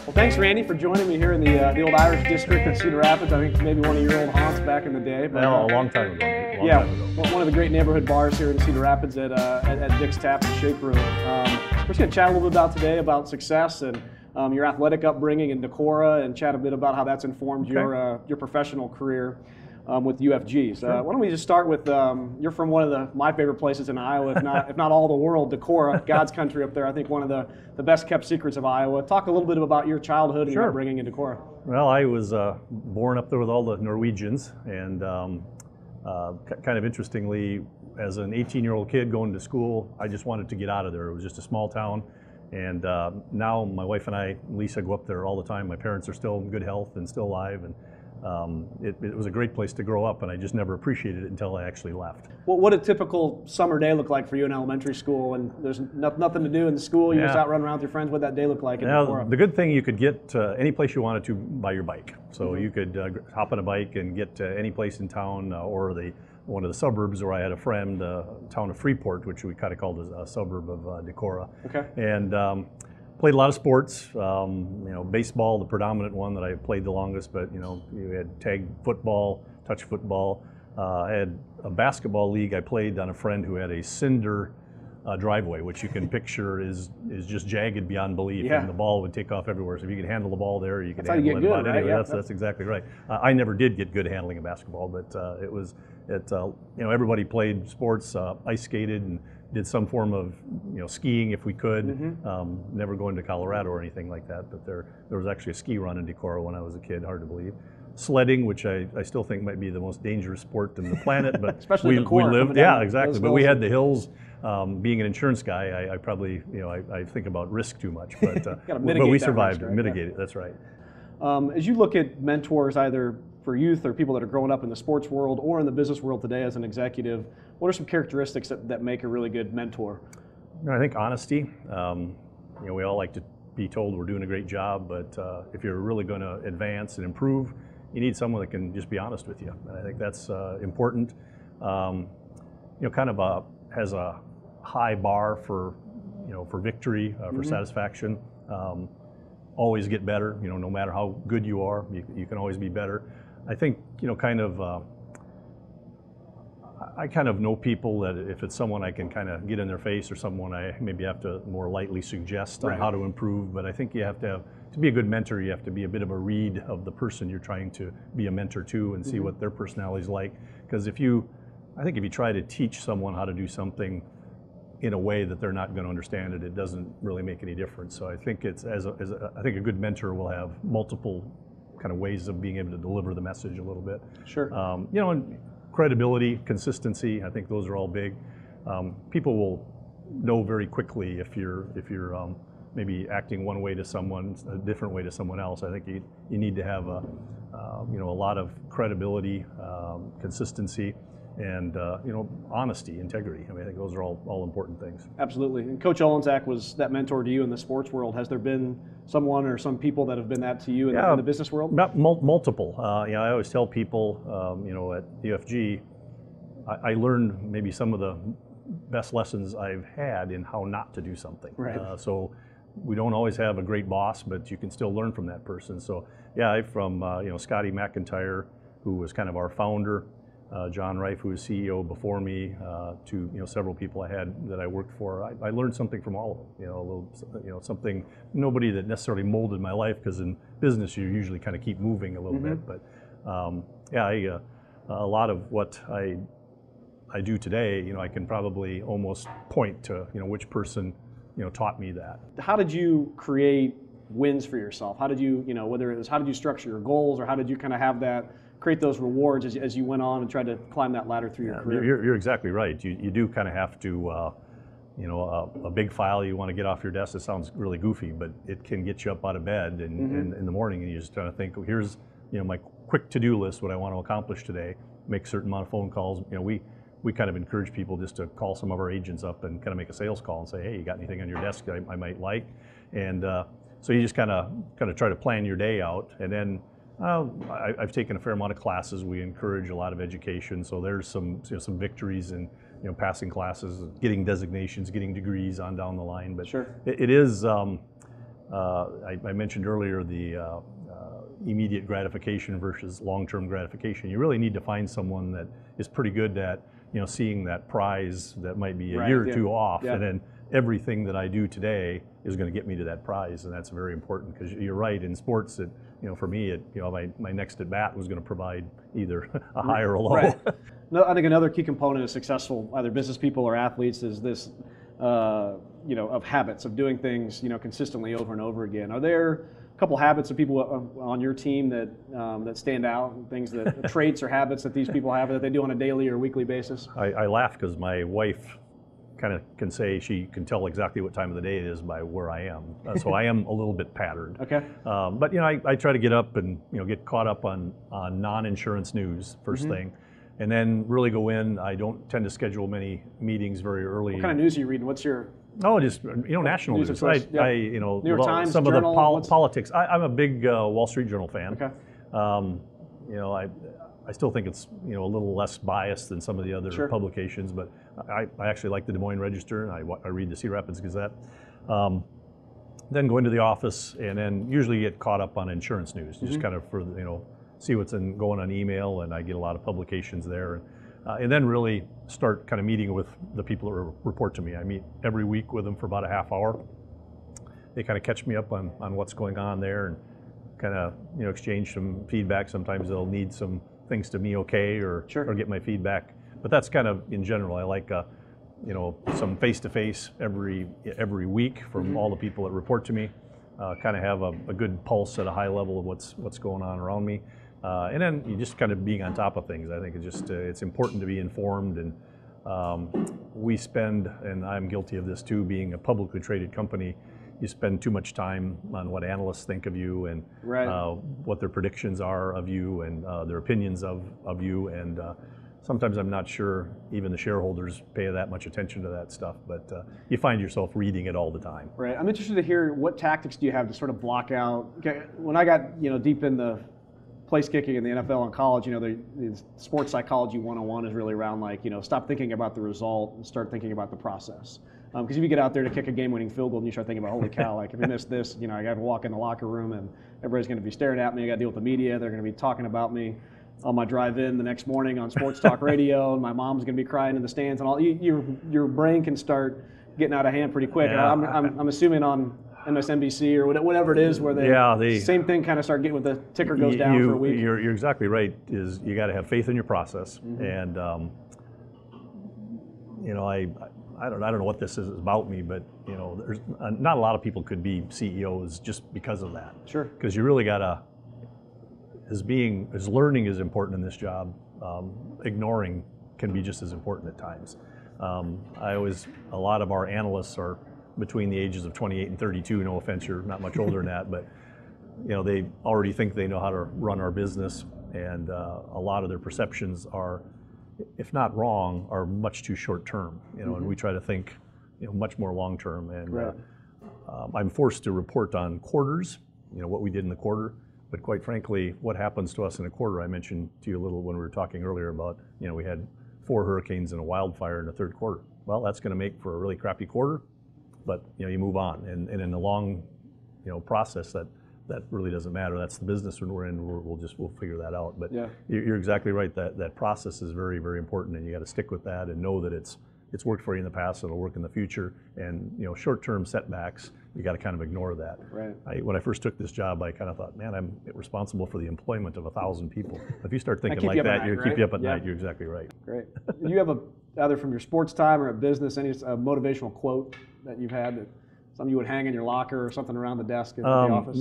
Well, thanks, Randy, for joining me here in the old Irish district in Cedar Rapids. I think maybe one of your old haunts back in the day. But, a long time ago. One of the great neighborhood bars here in Cedar Rapids at Dick's Tap and Shake Room. We're just going to chat a little bit about today about success and your athletic upbringing in Decorah, and chat a bit about how that's informed your professional career with UFG. So why don't we just start with you're from one of my favorite places in Iowa, if not all the world, Decorah, God's country up there. I think one of the best kept secrets of Iowa. Talk a little bit about your childhood and your upbringing in Decorah. Well, I was born up there with all the Norwegians, and kind of interestingly, as an 18-year-old kid going to school, I just wanted to get out of there. It was just a small town, and now my wife and I, Lisa, go up there all the time. My parents are still in good health and still alive, and it was a great place to grow up, and I just never appreciated it until I actually left. Well, what did a typical summer day look like for you in elementary school? And there's nothing to do in the school, you just out running around with your friends. What did that day look like in Decorah? The good thing, you could get any place you wanted to by your bike. So you could hop on a bike and get to any place in town, or one of the suburbs where I had a friend, town of Freeport, which we kind of called a suburb of Decorah. Okay. And played a lot of sports, baseball, the predominant one that I played the longest, but you had tag football, touch football. I had a basketball league I played on a friend who had a cinder driveway, which you can picture is just jagged beyond belief, and the ball would take off everywhere. So if you could handle the ball there, you could handle it. But anyway, that's exactly right. I never did get good handling of basketball, but everybody played sports, ice skated, and did some form of skiing if we could. Never going to Colorado or anything like that, but there was actually a ski run in Decorah when I was a kid. Hard to believe. Sledding, which I still think might be the most dangerous sport in the planet, but especially we lived. Yeah, exactly. But we had the hills. Being an insurance guy, I probably I think about risk too much, but we survived and mitigated. That's right. As you look at mentors, either for youth or people that are growing up in the sports world or in the business world today as an executive, what are some characteristics that make a really good mentor? I think honesty. We all like to be told we're doing a great job, but if you're really going to advance and improve, you need someone that can just be honest with you. And I think that's important. Has a high bar for victory, for satisfaction. Always get better. No matter how good you are, you can always be better. I think I kind of know people that if it's someone I can kind of get in their face, or someone I maybe have to more lightly suggest on how to improve. But I think you have to be a good mentor, you have to be a bit of a read of the person you're trying to be a mentor to, and see what their personality is like. Because if you try to teach someone how to do something in a way that they're not going to understand it, it doesn't really make any difference. So I think I think a good mentor will have multiple kind of ways of being able to deliver the message a little bit. Sure. And credibility, consistency, I think those are all big. People will know very quickly if you're maybe acting one way to someone, a different way to someone else. I think you need to have a lot of credibility, consistency, and honesty, integrity. I think those are all important things. Absolutely. And Coach Olenczak was that mentor to you in the sports world. Has there been someone or some people that have been that to you in the business world? Multiple. I always tell people, at UFG, I learned maybe some of the best lessons I've had in how not to do something. Right. So we don't always have a great boss, but you can still learn from that person. So from Scotty McIntyre, who was kind of our founder, John Reif, who was CEO before me, to several people I had that I worked for. I learned something from all of them. A little, something. Nobody that necessarily molded my life, because in business you usually kind of keep moving a little bit. But a lot of what I do today, I can probably almost point to which person taught me that. How did you create wins for yourself? How did you whether it was how did you structure your goals, or how did you kind of have that? Create those rewards as you went on and tried to climb that ladder through your career? You're exactly right. You do kind of have to, a big file you want to get off your desk. It sounds really goofy, but it can get you up out of bed and in the morning, and you just trying to think, here's my quick to-do list, what I want to accomplish today. Make a certain amount of phone calls. We kind of encourage people just to call some of our agents up and kind of make a sales call and say, hey, you got anything on your desk I might like? And so you just kind of try to plan your day out, and then. I've taken a fair amount of classes. We encourage a lot of education, so there's some victories in passing classes, getting designations, getting degrees on down the line. But sure. it is I mentioned earlier the immediate gratification versus long-term gratification. You really need to find someone that is pretty good at, seeing that prize that might be a year or two off, and then everything that I do today is going to get me to that prize, and that's very important, because you're right, in sports, for me, my next at bat was going to provide either a high or a low. Right. No, I think another key component of successful either business people or athletes is this, of habits, of doing things, consistently over and over again. Are there a couple habits of people on your team that stand out, things that traits or habits that these people have that they do on a daily or weekly basis? I laugh because my wife kind of can say she can tell exactly what time of the day it is by where I am. So I am a little bit patterned. Okay. But I try to get up and get caught up on non-insurance news first thing, and then really go in. I don't tend to schedule many meetings very early. What kind of news are you reading? What's your? Oh, just national news. New York Times, some Journal, of the politics. I'm a big Wall Street Journal fan. Okay. I still think it's a little less biased than some of the other publications, but I actually like the Des Moines Register, and I read the Cedar Rapids Gazette. Then go into the office, and then usually get caught up on insurance news, just kind of for see what's going on email, and I get a lot of publications there. And then really start kind of meeting with the people that report to me. I meet every week with them for about a half hour. They kind of catch me up on what's going on there, and kind of exchange some feedback. Sometimes they'll need some things to me or get my feedback. But that's kind of in general. I like some face-to-face every week from all the people that report to me. Kind of have a good pulse at a high level of what's going on around me. And then you just kind of being on top of things. I think it's important to be informed, and we spend, and I'm guilty of this too, being a publicly traded company, you spend too much time on what analysts think of you, and what their predictions are of you, and their opinions of you, and sometimes I'm not sure even the shareholders pay that much attention to that stuff, but you find yourself reading it all the time. Right. I'm interested to hear, what tactics do you have to sort of block out? Okay, when I got deep in the place kicking in the NFL and college, the sports psychology 101 is really around stop thinking about the result and start thinking about the process. Because if you get out there to kick a game-winning field goal and you start thinking about, holy cow, if you miss this, I got to walk in the locker room and everybody's going to be staring at me. I got to deal with the media. They're going to be talking about me on my drive-in the next morning on sports talk radio, and my mom's going to be crying in the stands, and all. Your brain can start getting out of hand pretty quick. Yeah. I'm assuming on MSNBC or whatever it is, where the same thing kind of start getting, with the ticker goes down for a week. You're exactly right. Is you got to have faith in your process, and I don't know what this is about me, but there's not a lot of people could be CEOs just because of that. Sure. Because you really gotta, as learning is important in this job, ignoring can be just as important at times. A lot of our analysts are between the ages of 28 and 32. No offense, you're not much older than that, but they already think they know how to run our business, and a lot of their perceptions are, if not wrong, are much too short term, and we try to think, much more long term. And I'm forced to report on quarters, what we did in the quarter, but quite frankly, what happens to us in a quarter, I mentioned to you a little when we were talking earlier about, we had 4 hurricanes and a wildfire in the third quarter. Well, that's going to make for a really crappy quarter, but you move on, and in the long, process, that really doesn't matter. That's the business we're in. We'll figure that out. But you're exactly right. That process is very, very important, and you got to stick with that and know that it's worked for you in the past. It'll work in the future. And short-term setbacks, you got to kind of ignore that. Right. When I first took this job, I kind of thought, man, I'm responsible for the employment of 1,000 people. If you start thinking like that, keep you up at night. You're exactly right. Great. Do you have either from your sports time or at business, any motivational quote that you've had, that something you would hang in your locker or something around the desk in the office?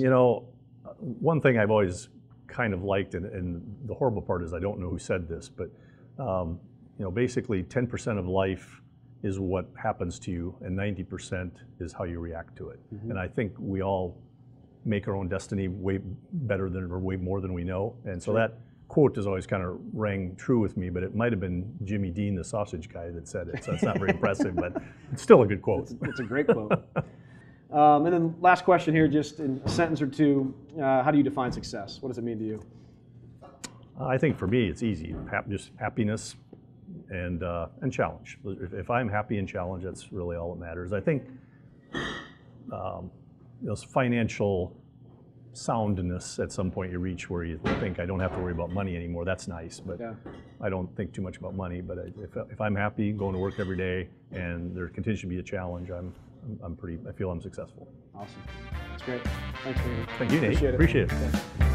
One thing I've always kind of liked, and the horrible part is I don't know who said this, but basically 10% of life is what happens to you, and 90% is how you react to it. And I think we all make our own destiny way better than, or way more than we know. And so that quote has always kind of rang true with me, but it might have been Jimmy Dean, the sausage guy, that said it. So it's not very impressive, but it's still a good quote. It's a great quote. And then last question here, just in a sentence or two, how do you define success? What does it mean to you? I think for me, it's easy. Just happiness and challenge. If I'm happy and challenged, that's really all that matters. I think those financial soundness at some point you reach where you think I don't have to worry about money anymore. That's nice, but I don't think too much about money. But if I'm happy going to work every day and there continues to be a challenge, I feel I'm successful. Awesome. That's great. Thanks, Randy. Thank you, Nate. Appreciate it. Appreciate it.